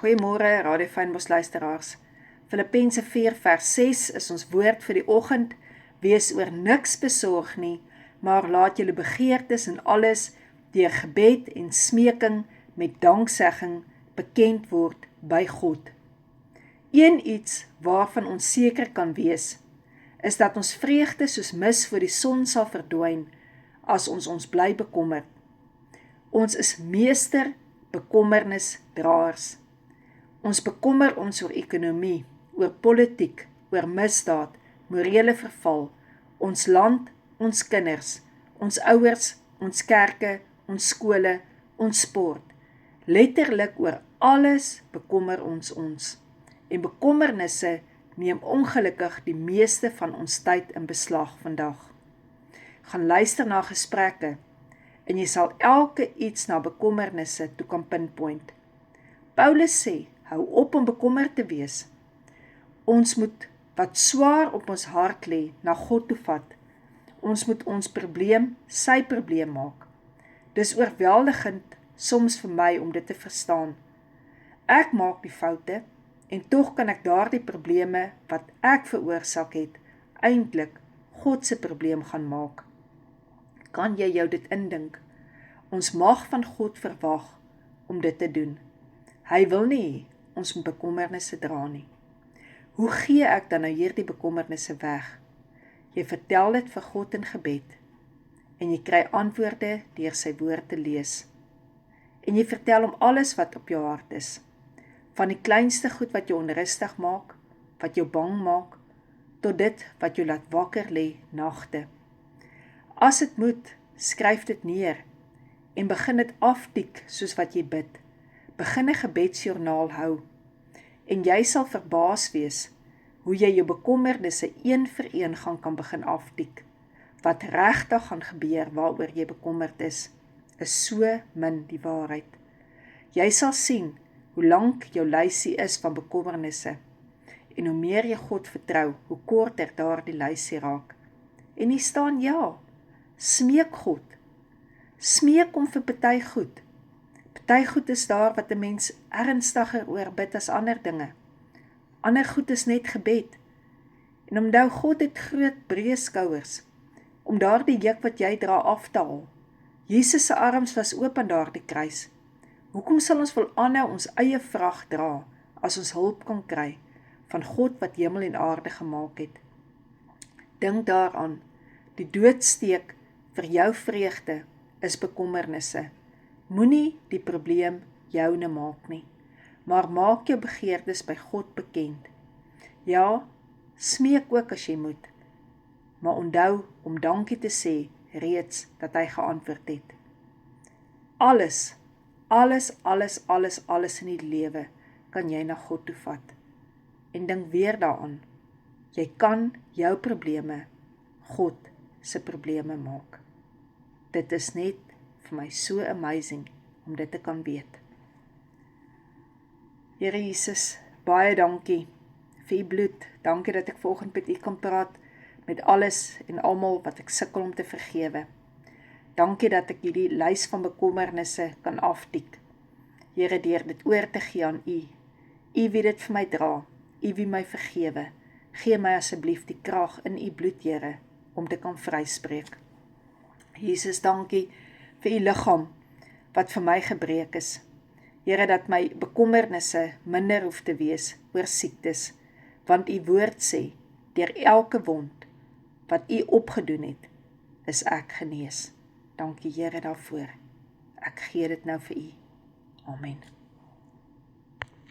Goeiemôre, Radio Fynbos luisteraars. Filippense 4 vers 6 is ons woord vir die oggend. Wees oor niks besorg nie, maar laat julle begeertes en alles deur gebed en smeking met danksegging bekend word by God. Een iets waarvan ons seker kan wees, is dat ons vreugde soos mis voor die son sal verdwyn as ons bly bekommer. Ons is meester bekommernisdraers. Ons bekommer ons oor ekonomie, oor politiek, oor misdaad, morele verval, ons land, ons kinders, ons ouers, ons kerke, ons skole, ons sport. Letterlik oor alles bekommer ons. En bekommernisse neem ongelukkig die meeste van ons tyd in beslag vandag. Gaan luister na gesprekke en jy sal elke iets na bekommernisse toe kan pinpoint. Paulus sê, hou op om bekommerd te wees. Ons moet wat swaar op ons hart lê na God toe vat. Ons moet ons probleem sy probleem maak. Dis oorweldigend soms vir my om dit te verstaan. Ek maak die foute en tog kan ek daardie probleme wat ek veroorsaak het, eintlik God se probleem gaan maak. Kan jy jou dit indink? Ons mag van God verwag om dit te doen. Hy wil nie ons moet bekommernisse dra nie. Hoe gee ek dan nou hierdie bekommernisse weg? Jy vertel dit vir God in gebed en jy kry antwoorde deur sy woord te lees. En jy vertel hom alles wat op jou hart is. Van die kleinste goed wat jou onrustig maak, wat jou bang maak, tot dit wat jou laat wakker lê nagte. As dit moet, skryf dit neer en begin dit aftik soos wat jy bid. Begin 'n gebedsjoernaal hou en jy sal verbaas wees hoe jy jou bekommernisse een vir een kan begin aftik. Wat regtig gaan gebeur waaroor jy bekommerd is so min die waarheid. Jy sal sien hoe lank jou lysie is van bekommernisse en hoe meer jy God vertrou, hoe korter daardie lysie raak. En hier staan ja, smeek God. Smeek hom vir party goed. Party goed is daar wat 'n mens ernstiger oor bid as ander dinge. Ander goed is net gebed. En onthou God het groot breë skouers om daardie juk wat jy dra af te haal. Jesus se arms was oop aan daardie kruis. Hoekom sal ons wil aanhou ons eie vrag dra as ons hulp kan kry van God wat hemel en aarde gemaak het? Dink daaraan, die doodsteek vir jou vreugde is bekommernisse. Moenie die probleem joune maak nie, maar maak jou begeertes by God bekend. Ja, smeek ook as jy moet, maar onthou om dankie te sê reeds dat hy geantwoord het. Alles in die lewe kan jy na God toe vat. En dink weer daaraan, jy kan jou probleme God se probleme maak. Dit is net vir my so amazing om dit te kan weet. Here Jesus, baie dankie vir u bloed. Dankie dat ek vanoggend met u kan praat met alles en almal wat ek sukkel om te vergewe. Dankie dat ek hierdie lys van bekommernisse kan aftik. Here, deur dit oor te gee aan u. U wie dit vir my dra, u wie my vergewe. Gee my asseblief die krag in u bloed, Here, om te kan vryspreek. Jesus, dankie vir u liggaam wat vir my gebreek is. Here, dat my bekommernisse minder hoef te wees oor siektes, want u woord sê, deur elke wond wat u opgedoen het, is ek genees. Dankie Here daarvoor. Ek gee dit nou vir u. Amen.